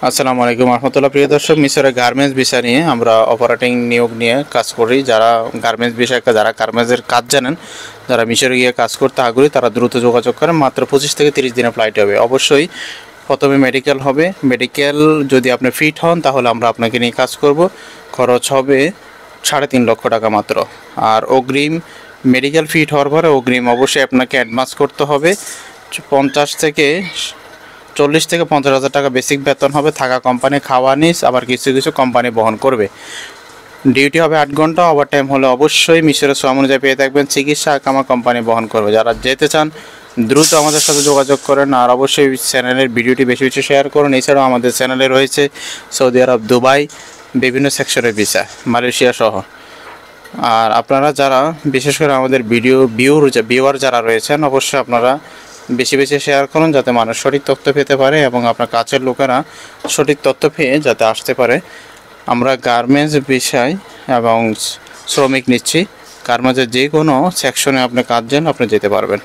আসসালামু আলাইকুম রহমতুল্লাহ। প্রিয় দর্শক, মিশরের গার্মেন্টস বিষয় নিয়ে আমরা অপারেটিং নিয়োগ নিয়ে কাজ করি। যারা গার্মেন্টস বিষয়ে যারা গার্মেন্টসের কাজ জানেন, যারা মিশরে গিয়ে কাজ করতে আগ্রহী, তারা দ্রুত যোগাযোগ করেন। মাত্র 25 থেকে 30 দিনের ফ্লাইট হবে। অবশ্যই প্রথমে মেডিকেল হবে। মেডিকেল যদি আপনি ফিট হন তাহলে আমরা আপনাকে নিয়ে কাজ করব। খরচ হবে 3.5 লক্ষ টাকা মাত্র। আর অগ্রিম মেডিকেল ফিট হওয়ার পরে অগ্রিম অবশ্যই আপনাকে অ্যাডভান্স করতে হবে। 40 থেকে 50 হাজার টাকা বেসিক বেতন হবে। থাকা কোম্পানি, খাওয়া নিস, আবার কিছু কিছু কোম্পানি বহন করবে। ডিউটি হবে 8 ঘন্টা। ওভার টাইম হলে অবশ্যই মিশরের শ্রম অনুযায়ী পেয়ে থাকবেন। চিকিৎসা কামা কোম্পানি বহন করবে। যারা যেতে চান দ্রুত আমাদের সাথে যোগাযোগ করেন। আর অবশ্যই চ্যানেলের ভিডিওটি বেশি বেশি শেয়ার করুন। এছাড়াও আমাদের চ্যানেলে রয়েছে সৌদি আরব, দুবাই, বিভিন্ন সেকশনের ভিসা, মালয়েশিয়া সহ। আর আপনারা যারা বিশেষ করে আমাদের ভিউয়ার যারা রয়েছেন, অবশ্যই আপনারা বেশি বেশি শেয়ার করুন যাতে মানুষ সঠিক তথ্য পেতে পারে এবং আপনার কাছের লোকেরা সঠিক তথ্য পেয়ে যাতে আসতে পারে। আমরা গার্মেন্টস বিষয় এবং শ্রমিক নিচ্ছি। গার্মেন্টসের যে কোনো সেকশনে আপনি কাজ যান, আপনি যেতে পারবেন।